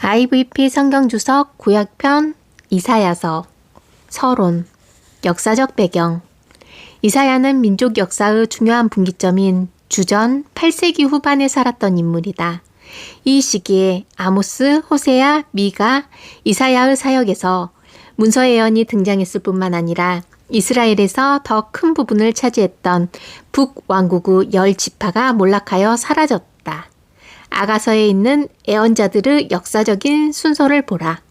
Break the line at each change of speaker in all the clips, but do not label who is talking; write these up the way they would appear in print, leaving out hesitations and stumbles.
IVP 성경주석 구약편 이사야서 서론 역사적 배경 이사야는 민족 역사의 중요한 분기점인 주전 8세기 후반에 살았던 인물이다. 이 시기에 아모스, 호세야, 미가, 이사야의 사역에서 문서 예언이 등장했을 뿐만 아니라 이스라엘에서 더 큰 부분을 차지했던 북왕국의 10지파가 몰락하여 사라졌다. 아가서에 있는 예언자들의 역사적인 순서를 보라.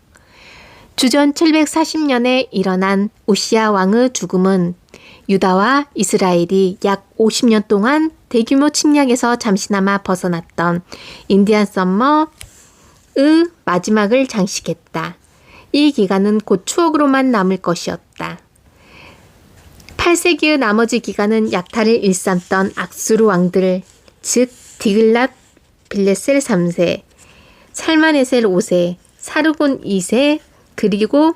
주전 740년에 일어난 우시야 왕의 죽음은 유다와 이스라엘이 약 50년 동안 대규모 침략에서 잠시나마 벗어났던 인디안 썸머의 마지막을 장식했다. 이 기간은 곧 추억으로만 남을 것이었다. 8세기의 나머지 기간은 약탈을 일삼던 악수르 왕들, 즉 디글랏 빌레셀 3세, 살마네셀 5세, 사르곤 2세, 그리고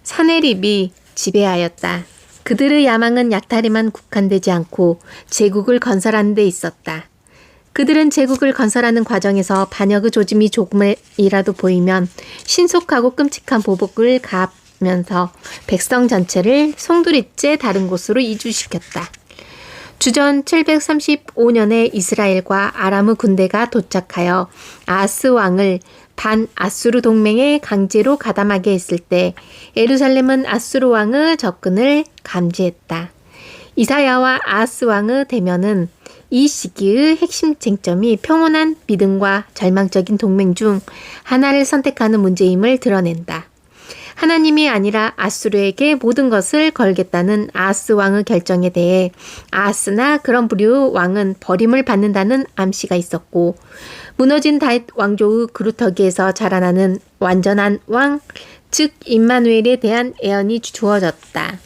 사네립이 지배하였다. 그들의 야망은 약탈에만 국한되지 않고 제국을 건설하는 데 있었다. 그들은 제국을 건설하는 과정에서 반역의 조짐이 조금이라도 보이면 신속하고 끔찍한 보복을 가하면서 백성 전체를 송두리째 다른 곳으로 이주시켰다. 주전 735년에 이스라엘과 아람의 군대가 도착하여 아하스 왕을 반아수르 동맹에 강제로 가담하게 했을 때 예루살렘은 아수르 왕의 접근을 감지했다. 이사야와 아하스 왕의 대면은 이 시기의 핵심 쟁점이 평온한 믿음과 절망적인 동맹 중 하나를 선택하는 문제임을 드러낸다. 하나님이 아니라 아수르에게 모든 것을 걸겠다는 아하스 왕의 결정에 대해 아하스나 그런 부류의 왕은 버림을 받는다는 암시가 있었고, 무너진 다윗 왕조의 그루터기에서 자라나는 완전한 왕, 즉 임마누엘에 대한 예언이 주어졌다.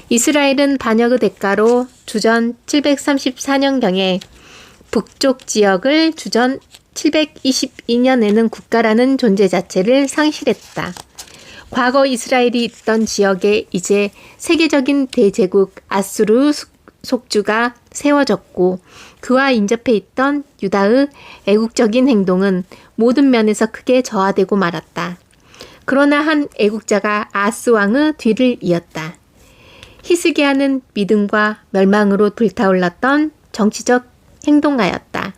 이스라엘은 반역의 대가로 주전 734년경에 북쪽 지역을 주전 722년에는 국가라는 존재 자체를 상실했다. 과거 이스라엘이 있던 지역에 이제 세계적인 대제국 아수르 속주가 세워졌고, 그와 인접해 있던 유다의 애국적인 행동은 모든 면에서 크게 저하되고 말았다. 그러나 한 애국자가 아하스 왕의 뒤를 이었다. 히스기야는 믿음과 멸망으로 불타올랐던 정치적 행동가였다.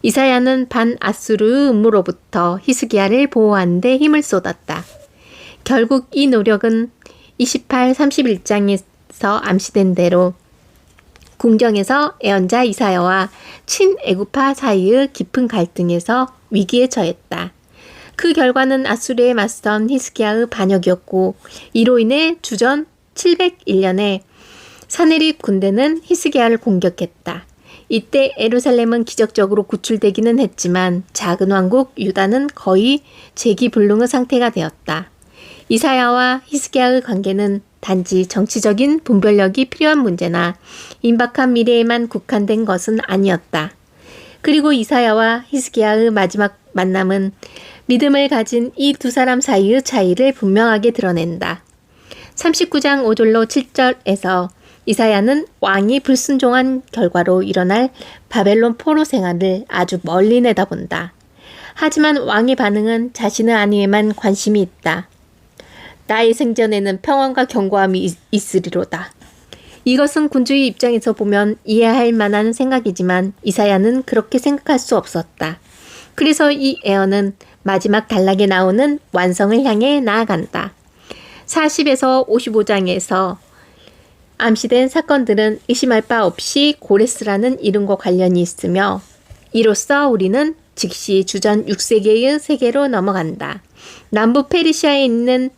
이사야는 반아수르의 음모로부터 히스기야를 보호하는 데 힘을 쏟았다. 결국 이 노력은 28, 31장에서 암시된 대로 궁정에서 예언자 이사야와 친애굽파 사이의 깊은 갈등에서 위기에 처했다. 그 결과는 아수르에 맞선 히스기야의 반역이었고, 이로 인해 주전 701년에 사네립 군대는 히스기야를 공격했다. 이때 예루살렘은 기적적으로 구출되기는 했지만 작은 왕국 유다는 거의 재기불능의 상태가 되었다. 이사야와 히스기야의 관계는 단지 정치적인 분별력이 필요한 문제나 임박한 미래에만 국한된 것은 아니었다. 그리고 이사야와 히스기야의 마지막 만남은 믿음을 가진 이 두 사람 사이의 차이를 분명하게 드러낸다. 39장 5절로 7절에서 이사야는 왕이 불순종한 결과로 일어날 바벨론 포로 생활을 아주 멀리 내다본다. 하지만 왕의 반응은 자신의 안위에만 관심이 있다. 나의 생전에는 평안과 견고함이 있으리로다. 이것은 군주의 입장에서 보면 이해할 만한 생각이지만 이사야는 그렇게 생각할 수 없었다. 그래서 이 예언은 마지막 단락에 나오는 완성을 향해 나아간다. 40에서 55장에서 암시된 사건들은 의심할 바 없이 고레스라는 이름과 관련이 있으며, 이로써 우리는 즉시 주전 6세기의 세계로 넘어간다. 남부 페르시아에 있는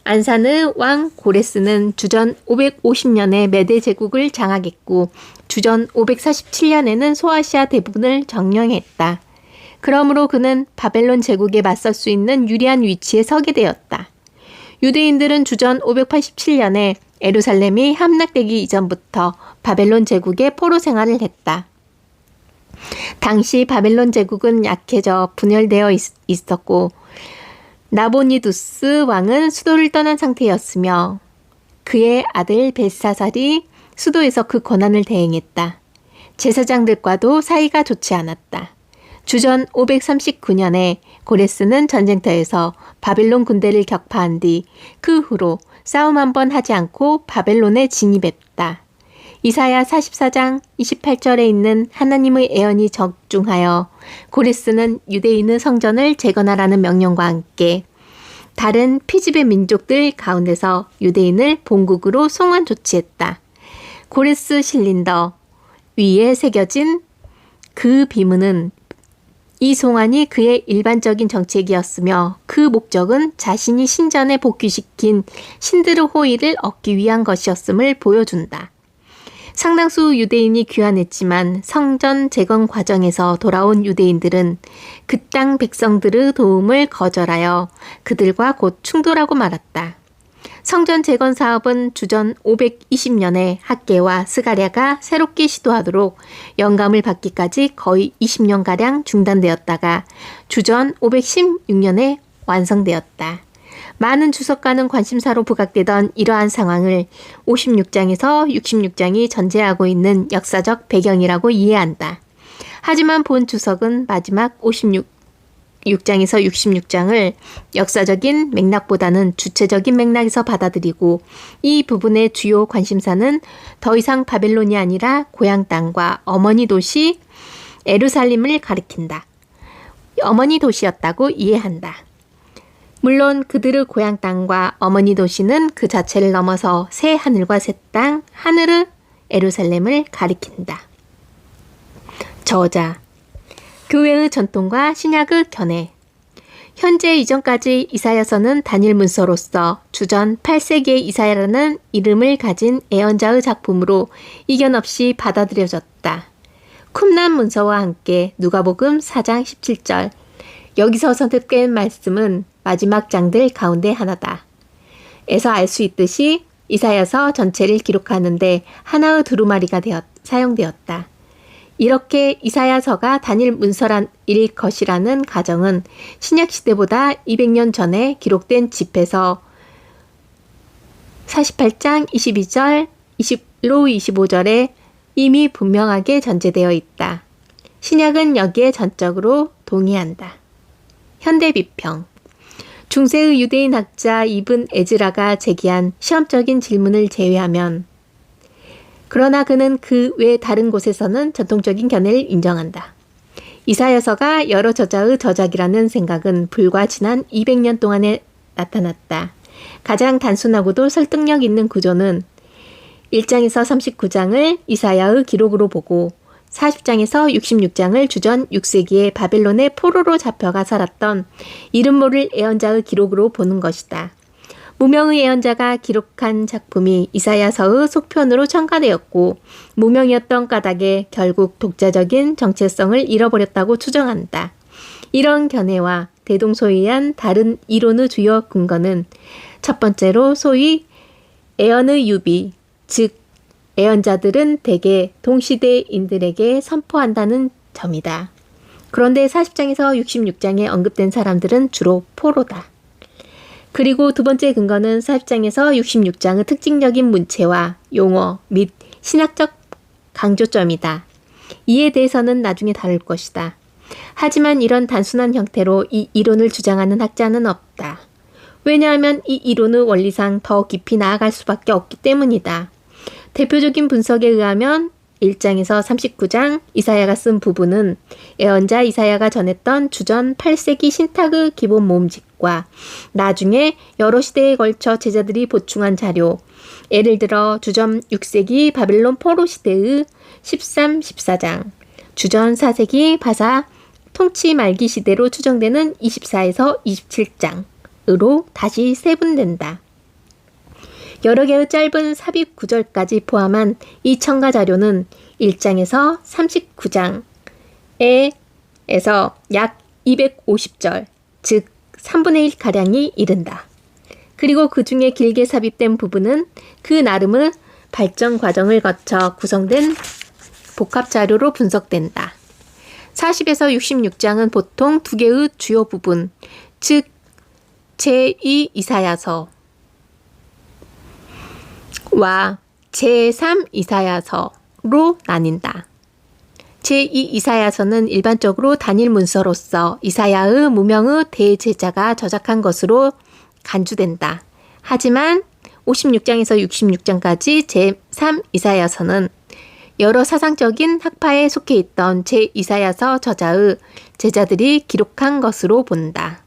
안산의 왕 고레스는 주전 550년에 메대 제국을 장악했고, 주전 547년에는 소아시아 대부분을 점령했다. 그러므로 그는 바벨론 제국에 맞설 수 있는 유리한 위치에 서게 되었다. 유대인들은 주전 587년에 예루살렘이 함락되기 이전부터 바벨론 제국의 포로 생활을 했다. 당시 바벨론 제국은 약해져 분열되어 있었고, 나보니두스 왕은 수도를 떠난 상태였으며 그의 아들 벨사살이 수도에서 그 권한을 대행했다. 제사장들과도 사이가 좋지 않았다. 주전 539년에 고레스는 전쟁터에서 바벨론 군대를 격파한 뒤 그 후로 싸움 한 번 하지 않고 바벨론에 진입했다. 이사야 44장 28절에 있는 하나님의 예언이 적중하여 고레스는 유대인의 성전을 재건하라는 명령과 함께 다른 피집의 민족들 가운데서 유대인을 본국으로 송환 조치했다. 고레스 실린더 위에 새겨진 그 비문은 이 송환이 그의 일반적인 정책이었으며 그 목적은 자신이 신전에 복귀시킨 신드르 호의를 얻기 위한 것이었음을 보여준다. 상당수 유대인이 귀환했지만 성전 재건 과정에서 돌아온 유대인들은 그 땅 백성들의 도움을 거절하여 그들과 곧 충돌하고 말았다. 성전 재건 사업은 주전 520년에 학개와 스가랴가 새롭게 시도하도록 영감을 받기까지 거의 20년가량 중단되었다가 주전 516년에 완성되었다. 많은 주석가는 관심사로 부각되던 이러한 상황을 56장에서 66장이 전제하고 있는 역사적 배경이라고 이해한다. 하지만 본 주석은 마지막 56장에서 66장을 역사적인 맥락보다는 주체적인 맥락에서 받아들이고 이 부분의 주요 관심사는 더 이상 바벨론이 아니라 고향 땅과 어머니 도시 예루살렘을 가리킨다. 어머니 도시였다고 이해한다. 물론 그들의 고향 땅과 어머니 도시는 그 자체를 넘어서 새 하늘과 새 땅, 하늘의 예루살렘을 가리킨다. 저자, 교회의 전통과 신약의 견해. 현재 이전까지 이사야서는 단일 문서로서 주전 8세기의 이사야라는 이름을 가진 예언자의 작품으로 이견 없이 받아들여졌다. 쿰란 문서와 함께 누가복음 4장 17절, 여기서 선택된 말씀은 마지막 장들 가운데 하나다. 에서 알 수 있듯이 이사야서 전체를 기록하는데 하나의 두루마리가 사용되었다. 이렇게 이사야서가 단일 문서일 것이라는 가정은 신약시대보다 200년 전에 기록된 집에서 48장 22절, 25절에 이미 분명하게 전제되어 있다. 신약은 여기에 전적으로 동의한다. 현대비평. 중세의 유대인 학자 이븐 에즈라가 제기한 시험적인 질문을 제외하면 그러나 그는 그 외 다른 곳에서는 전통적인 견해를 인정한다. 이사야서가 여러 저자의 저작이라는 생각은 불과 지난 200년 동안에 나타났다. 가장 단순하고도 설득력 있는 구조는 1장에서 39장을 이사야의 기록으로 보고 40장에서 66장을 주전 6세기에 바벨론의 포로로 잡혀가 살았던 이름 모를 예언자의 기록으로 보는 것이다. 무명의 예언자가 기록한 작품이 이사야서의 속편으로 첨가되었고 무명이었던 까닭에 결국 독자적인 정체성을 잃어버렸다고 추정한다. 이런 견해와 대동소이한 다른 이론의 주요 근거는 첫 번째로 소위 예언의 유비, 즉 예언자들은 대개 동시대인들에게 선포한다는 점이다. 그런데 40장에서 66장에 언급된 사람들은 주로 포로다. 그리고 두 번째 근거는 40장에서 66장의 특징적인 문체와 용어 및 신학적 강조점이다. 이에 대해서는 나중에 다룰 것이다. 하지만 이런 단순한 형태로 이 이론을 주장하는 학자는 없다. 왜냐하면 이 이론의 원리상 더 깊이 나아갈 수밖에 없기 때문이다. 대표적인 분석에 의하면 1장에서 39장 이사야가 쓴 부분은 예언자 이사야가 전했던 주전 8세기 신탁의 기본 모음집과 나중에 여러 시대에 걸쳐 제자들이 보충한 자료, 예를 들어 주전 6세기 바벨론 포로 시대의 13, 14장, 주전 4세기 바사 통치 말기 시대로 추정되는 24에서 27장으로 다시 세분된다. 여러 개의 짧은 삽입 구절까지 포함한 이 첨가 자료는 1장에서 39장에서 약 250절, 즉 3분의 1가량이 이른다. 그리고 그 중에 길게 삽입된 부분은 그 나름의 발전 과정을 거쳐 구성된 복합 자료로 분석된다. 40에서 66장은 보통 두 개의 주요 부분, 즉 제2 이사야서 와 제3 이사야서로 나뉜다. 제2 이사야서는 일반적으로 단일 문서로서 이사야의 무명의 대제자가 저작한 것으로 간주된다. 하지만 56장에서 66장까지 제3 이사야서는 여러 사상적인 학파에 속해 있던 제2사야서 저자의 제자들이 기록한 것으로 본다.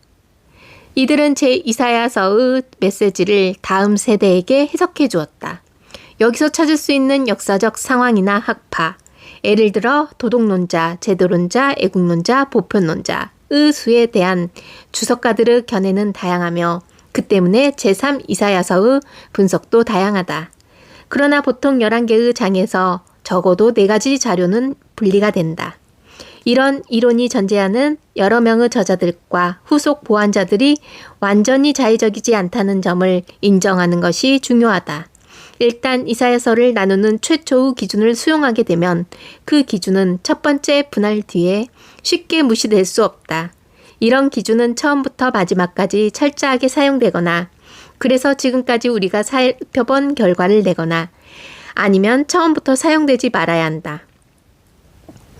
이들은 제2사야서의 메시지를 다음 세대에게 해석해 주었다. 여기서 찾을 수 있는 역사적 상황이나 학파, 예를 들어 도덕론자, 제도론자, 애국론자, 보편론자의 수에 대한 주석가들의 견해는 다양하며 그 때문에 제3 이사야서의 분석도 다양하다. 그러나 보통 11개의 장에서 적어도 4가지 자료는 분리가 된다. 이런 이론이 전제하는 여러 명의 저자들과 후속 보완자들이 완전히 자의적이지 않다는 점을 인정하는 것이 중요하다. 일단 이사야서를 나누는 최초의 기준을 수용하게 되면 그 기준은 첫 번째 분할 뒤에 쉽게 무시될 수 없다. 이런 기준은 처음부터 마지막까지 철저하게 사용되거나 그래서 지금까지 우리가 살펴본 결과를 내거나 아니면 처음부터 사용되지 말아야 한다.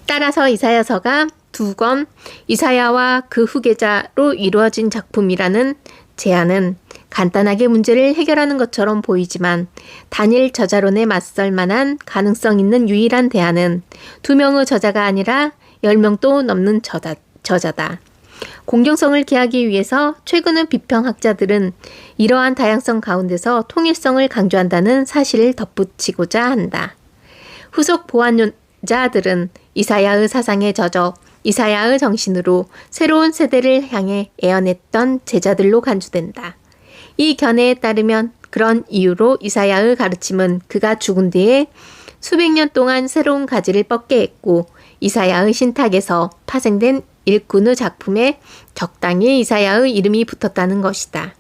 따라서 이사야서가 2권 이사야와 그 후계자로 이루어진 작품이라는 제안은 간단하게 문제를 해결하는 것처럼 보이지만 단일 저자론에 맞설 만한 가능성 있는 유일한 대안은 2명의 저자가 아니라 10명도 넘는 저자다. 공정성을 기하기 위해서 최근의 비평학자들은 이러한 다양성 가운데서 통일성을 강조한다는 사실을 덧붙이고자 한다. 후속 보완자들은 이사야의 사상에 젖어 이사야의 정신으로 새로운 세대를 향해 애원했던 제자들로 간주된다. 이 견해에 따르면 그런 이유로 이사야의 가르침은 그가 죽은 뒤에 수백 년 동안 새로운 가지를 뻗게 했고 이사야의 신탁에서 파생된 일꾼의 작품에 적당히 이사야의 이름이 붙었다는 것이다.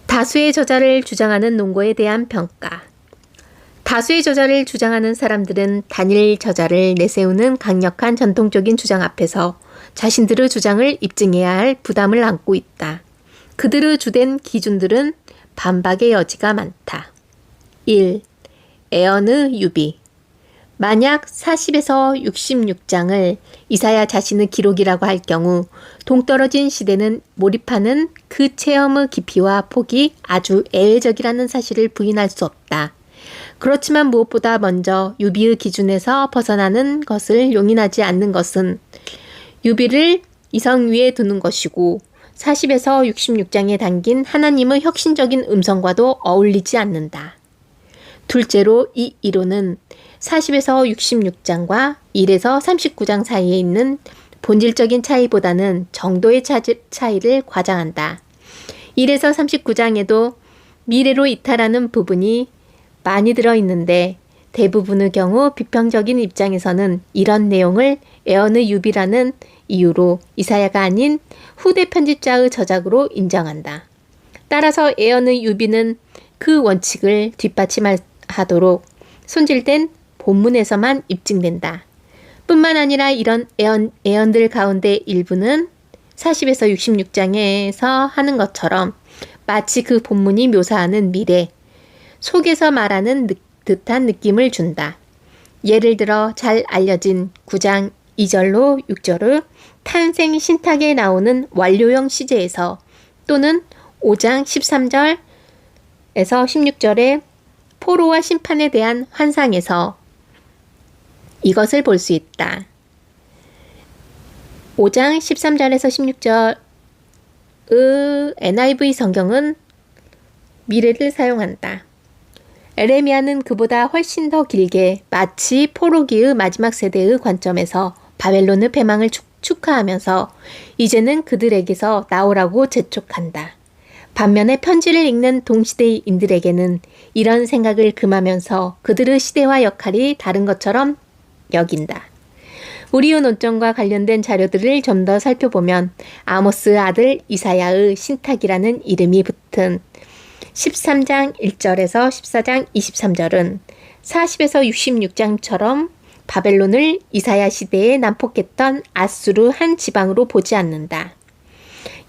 다수의 저자를 주장하는 논거에 대한 평가. 다수의 저자를 주장하는 사람들은 단일 저자를 내세우는 강력한 전통적인 주장 앞에서 자신들의 주장을 입증해야 할 부담을 안고 있다. 그들의 주된 기준들은 반박의 여지가 많다. 1. 에언의 유비. 만약 40에서 66장을 이사야 자신의 기록이라고 할 경우 동떨어진 시대는 몰입하는 그 체험의 깊이와 폭이 아주 애외적이라는 사실을 부인할 수 없다. 그렇지만 무엇보다 먼저 유비의 기준에서 벗어나는 것을 용인하지 않는 것은 유비를 이성 위에 두는 것이고 40에서 66장에 담긴 하나님의 혁신적인 음성과도 어울리지 않는다. 둘째로 이 이론은 40에서 66장과 1에서 39장 사이에 있는 본질적인 차이보다는 정도의 차이를 과장한다. 1에서 39장에도 미래로 이탈하는 부분이 많이 들어있는데 대부분의 경우 비평적인 입장에서는 이런 내용을 에언의 유비라는 이유로 이사야가 아닌 후대 편집자의 저작으로 인정한다. 따라서 에언의 유비는 그 원칙을 뒷받침하도록 손질된 본문에서만 입증된다. 뿐만 아니라 이런 애언들 가운데 일부는 40에서 66장에서 하는 것처럼 마치 그 본문이 묘사하는 미래, 속에서 말하는 듯한 느낌을 준다. 예를 들어 잘 알려진 9장 2절로 6절의 탄생 신탁에 나오는 완료형 시제에서 또는 5장 13절에서 16절의 포로와 심판에 대한 환상에서 이것을 볼 수 있다. 5장 13절에서 16절의 NIV 성경은 미래를 사용한다. 에레미야는 그보다 훨씬 더 길게 마치 포로기의 마지막 세대의 관점에서 바벨론의 패망을 축하하면서 이제는 그들에게서 나오라고 재촉한다. 반면에 편지를 읽는 동시대인들에게는 이런 생각을 금하면서 그들의 시대와 역할이 다른 것처럼 여긴다. 우리의 논점과 관련된 자료들을 좀 더 살펴보면 아모스의 아들 이사야의 신탁이라는 이름이 붙은 13장 1절에서 14장 23절은 40에서 66장처럼 바벨론을 이사야 시대에 난폭했던 아수르 한 지방으로 보지 않는다.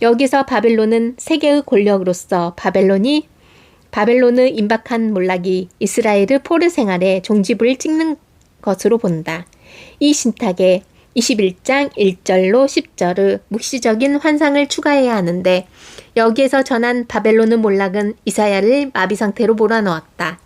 여기서 바벨론은 세계의 권력으로서 바벨론의 임박한 몰락이 이스라엘의 포로 생활에 종지부를 찍는 것으로 본다. 이 신탁에 21장 1절로 10절의 묵시적인 환상을 추가해야 하는데 여기에서 전한 바벨론의 몰락은 이사야를 마비 상태로 몰아넣었다.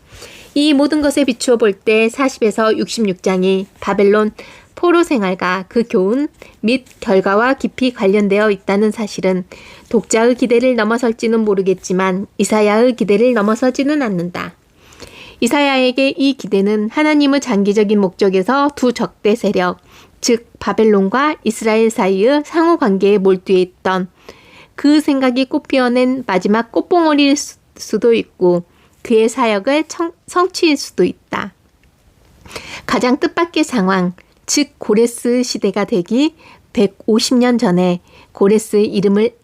이 모든 것에 비추어 볼 때 40에서 66장이 바벨론 포로 생활과 그 교훈 및 결과와 깊이 관련되어 있다는 사실은 독자의 기대를 넘어설지는 모르겠지만 이사야의 기대를 넘어서지는 않는다. 이사야에게 이 기대는 하나님의 장기적인 목적에서 두 적대 세력, 즉 바벨론과 이스라엘 사이의 상호관계에 몰두해 있던 그 생각이 꽃피어낸 마지막 꽃봉오리일 수도 있고 그의 사역의 성취일 수도 있다. 가장 뜻밖의 상황, 즉 고레스 시대가 되기 150년 전에 고레스의 이름을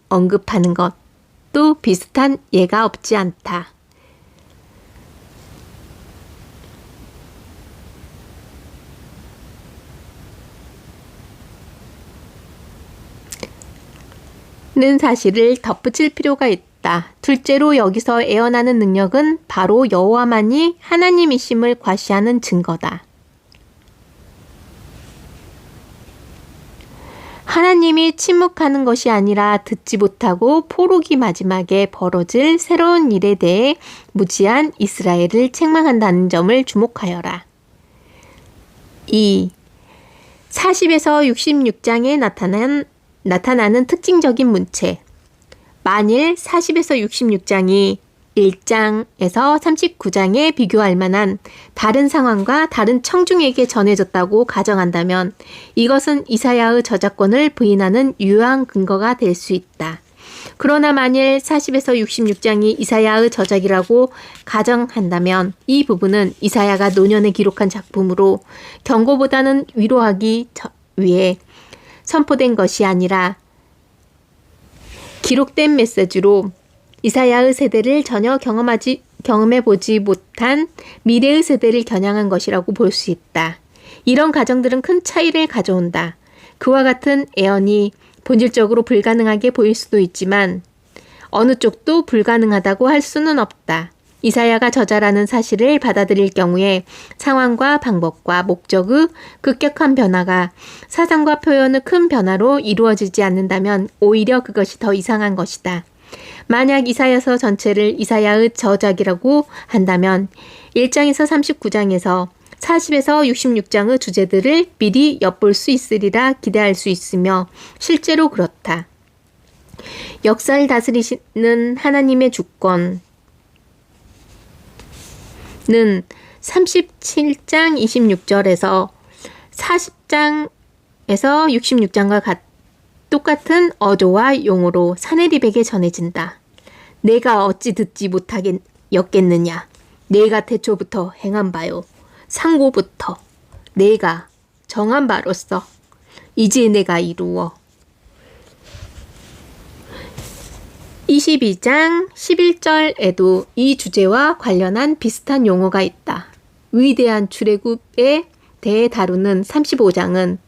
언급하는 것도 비슷한 예가 없지 않다. 는 사실을 덧붙일 필요가 있다. 둘째로 여기서 애어나는 능력은 바로 여호와만이 하나님이심을 과시하는 증거다. 하나님이 침묵하는 것이 아니라 듣지 못하고 포로기 마지막에 벌어질 새로운 일에 대해 무지한 이스라엘을 책망한다는 점을 주목하여라. 2. 40에서 66장에 나타나는 특징적인 문체. 만일 40에서 66장이 1장에서 39장에 비교할 만한 다른 상황과 다른 청중에게 전해졌다고 가정한다면 이것은 이사야의 저작권을 부인하는 유효한 근거가 될 수 있다. 그러나 만일 40에서 66장이 이사야의 저작이라고 가정한다면 이 부분은 이사야가 노년에 기록한 작품으로 경고보다는 위로하기 위해 선포된 것이 아니라 기록된 메시지로 이사야의 세대를 전혀 경험해보지 못한 미래의 세대를 겨냥한 것이라고 볼 수 있다. 이런 가정들은 큰 차이를 가져온다. 그와 같은 애언이 본질적으로 불가능하게 보일 수도 있지만 어느 쪽도 불가능하다고 할 수는 없다. 이사야가 저자라는 사실을 받아들일 경우에 상황과 방법과 목적의 급격한 변화가 사상과 표현의 큰 변화로 이루어지지 않는다면 오히려 그것이 더 이상한 것이다. 만약 이사야서 전체를 이사야의 저작이라고 한다면 1장에서 39장에서 40에서 66장의 주제들을 미리 엿볼 수 있으리라 기대할 수 있으며 실제로 그렇다. 역사를 다스리시는 하나님의 주권은 37장 26절에서 40장에서 66장과 똑같은 어조와 용어로 사내립에게 전해진다. 내가 어찌 듣지 못하겠느냐. 내가 태초부터 행한 바요. 상고부터 내가 정한 바로서 이제 내가 이루어. 22장 11절에도 이 주제와 관련한 비슷한 용어가 있다. 위대한 출애굽에 대해 다루는 35장은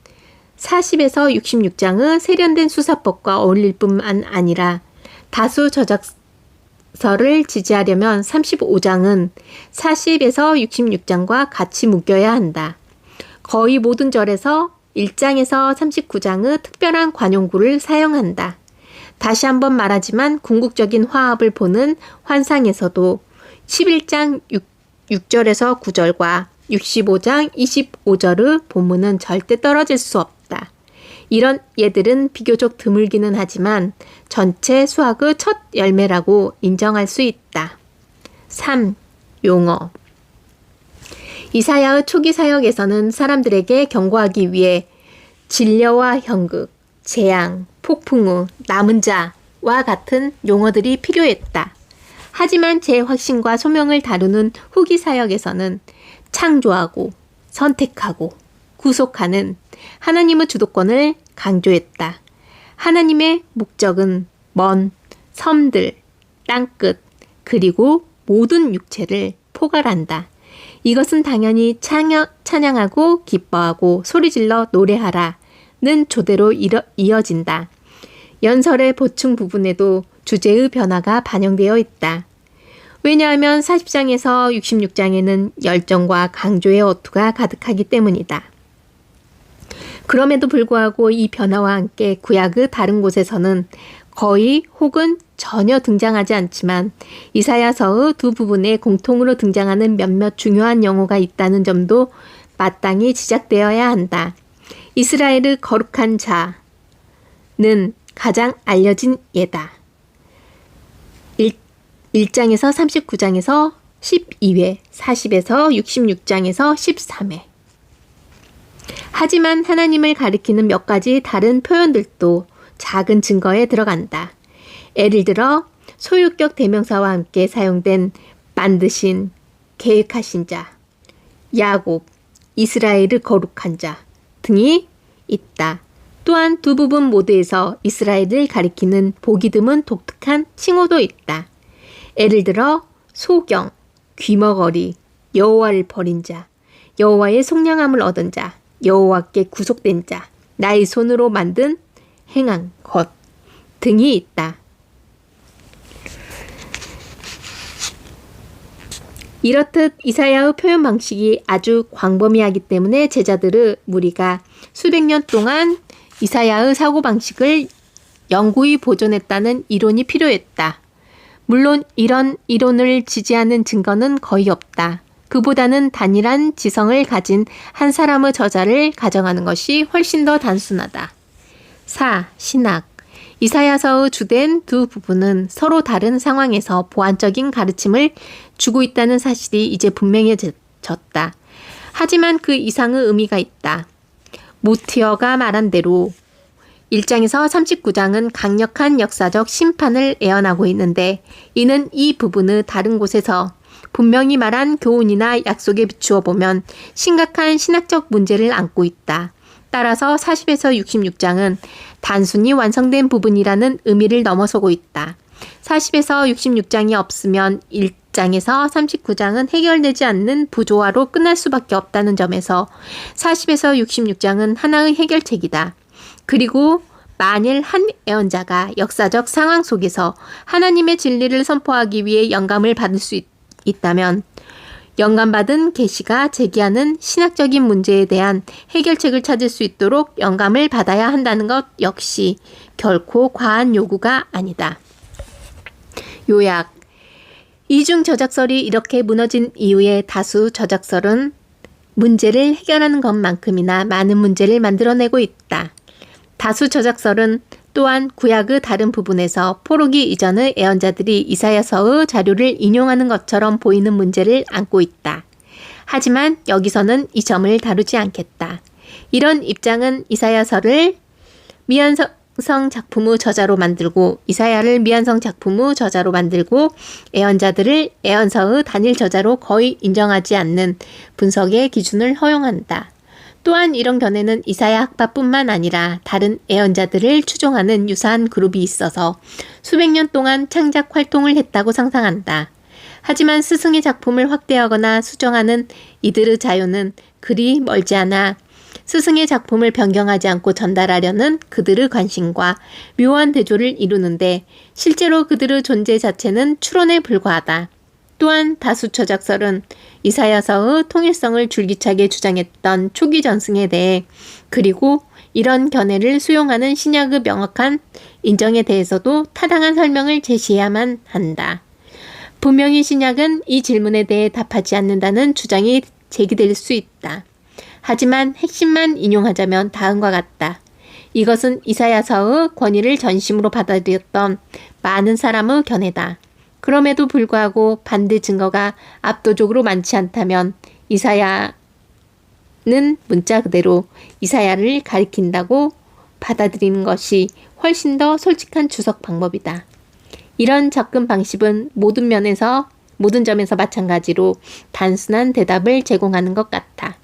40에서 66장의 세련된 수사법과 어울릴 뿐만 아니라 다수 저작서를 지지하려면 35장은 40에서 66장과 같이 묶여야 한다. 거의 모든 절에서 1장에서 39장의 특별한 관용구를 사용한다. 다시 한번 말하지만 궁극적인 화합을 보는 환상에서도 11장 6절에서 9절과 65장 25절의 본문은 절대 떨어질 수 없다. 이런 예들은 비교적 드물기는 하지만 전체 수학의 첫 열매라고 인정할 수 있다. 3. 용어. 이사야의 초기 사역에서는 사람들에게 경고하기 위해 진려와 현극, 재앙, 폭풍우, 남은 자와 같은 용어들이 필요했다. 하지만 재확신과 소명을 다루는 후기 사역에서는 창조하고 선택하고 구속하는 하나님의 주도권을 강조했다. 하나님의 목적은 먼 섬들, 땅끝, 그리고 모든 육체를 포괄한다. 이것은 당연히 찬양하고 기뻐하고 소리질러 노래하라는 조대로 이어진다. 연설의 보충 부분에도 주제의 변화가 반영되어 있다. 왜냐하면 40장에서 66장에는 열정과 강조의 어투가 가득하기 때문이다. 그럼에도 불구하고 이 변화와 함께 구약의 다른 곳에서는 거의 혹은 전혀 등장하지 않지만 이사야서의 두 부분에 공통으로 등장하는 몇몇 중요한 용어가 있다는 점도 마땅히 지적되어야 한다. 이스라엘의 거룩한 자는 가장 알려진 예다. 1장에서 39장에서 12회, 40에서 66장에서 13회. 하지만 하나님을 가리키는 몇 가지 다른 표현들도 작은 증거에 들어간다. 예를 들어 소유격 대명사와 함께 사용된 만드신, 계획하신 자, 야곱, 이스라엘의 거룩한 자 등이 있다. 또한 두 부분 모두에서 이스라엘을 가리키는 보기 드문 독특한 칭호도 있다. 예를 들어 소경, 귀머거리, 여호와를 버린 자, 여호와의 속량함을 얻은 자, 여호와께 구속된 자, 나의 손으로 만든 행한 것 등이 있다. 이렇듯 이사야의 표현 방식이 아주 광범위하기 때문에 제자들의 무리가 수백 년 동안 이사야의 사고방식을 영구히 보존했다는 이론이 필요했다. 물론 이런 이론을 지지하는 증거는 거의 없다. 그보다는 단일한 지성을 가진 한 사람의 저자를 가정하는 것이 훨씬 더 단순하다. 신학. 이사야서의 주된 두 부분은 서로 다른 상황에서 보완적인 가르침을 주고 있다는 사실이 이제 분명해졌다. 하지만 그 이상의 의미가 있다. 모티어가 말한 대로 1장에서 39장은 강력한 역사적 심판을 예언하고 있는데 이는 이 부분의 다른 곳에서 분명히 말한 교훈이나 약속에 비추어 보면 심각한 신학적 문제를 안고 있다. 따라서 40에서 66장은 단순히 완성된 부분이라는 의미를 넘어서고 있다. 40에서 66장이 없으면 1장에서 39장은 해결되지 않는 부조화로 끝날 수밖에 없다는 점에서 40에서 66장은 하나의 해결책이다. 그리고 만일 한 예언자가 역사적 상황 속에서 하나님의 진리를 선포하기 위해 영감을 받을 수 있다면 영감받은 계시가 제기하는 신학적인 문제에 대한 해결책을 찾을 수 있도록 영감을 받아야 한다는 것 역시 결코 과한 요구가 아니다. 요약. 이중 저작설이 이렇게 무너진 이후에 다수 저작설은 문제를 해결하는 것만큼이나 많은 문제를 만들어내고 있다. 다수 저작설은 또한 구약의 다른 부분에서 포로기 이전의 예언자들이 이사야서의 자료를 인용하는 것처럼 보이는 문제를 안고 있다. 하지만 여기서는 이 점을 다루지 않겠다. 이런 입장은 이사야서를 미완성 작품의 저자로 만들고 이사야를 미완성 작품의 저자로 만들고 예언자들을 예언서의 단일 저자로 거의 인정하지 않는 분석의 기준을 허용한다. 또한 이런 견해는 이사야 학파뿐만 아니라 다른 예언자들을 추종하는 유사한 그룹이 있어서 수백 년 동안 창작 활동을 했다고 상상한다. 하지만 스승의 작품을 확대하거나 수정하는 이들의 자유는 그리 멀지 않아 스승의 작품을 변경하지 않고 전달하려는 그들의 관심과 묘한 대조를 이루는데 실제로 그들의 존재 자체는 추론에 불과하다. 또한 다수 저작설은 이사야서의 통일성을 줄기차게 주장했던 초기 전승에 대해 그리고 이런 견해를 수용하는 신약의 명확한 인정에 대해서도 타당한 설명을 제시해야만 한다. 분명히 신약은 이 질문에 대해 답하지 않는다는 주장이 제기될 수 있다. 하지만 핵심만 인용하자면 다음과 같다. 이것은 이사야서의 권위를 전심으로 받아들였던 많은 사람의 견해다. 그럼에도 불구하고 반대 증거가 압도적으로 많지 않다면 이사야는 문자 그대로 이사야를 가리킨다고 받아들이는 것이 훨씬 더 솔직한 주석 방법이다. 이런 접근 방식은 모든 점에서 마찬가지로 단순한 대답을 제공하는 것 같아.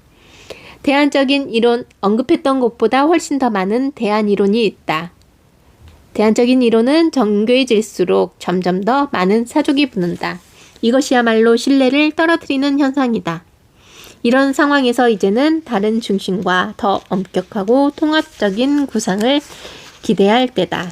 대안적인 이론 언급했던 것보다 훨씬 더 많은 대안 이론이 있다. 대안적인 이론은 정교해질수록 점점 더 많은 사족이 붙는다. 이것이야말로 신뢰를 떨어뜨리는 현상이다. 이런 상황에서 이제는 다른 중심과 더 엄격하고 통합적인 구상을 기대할 때다.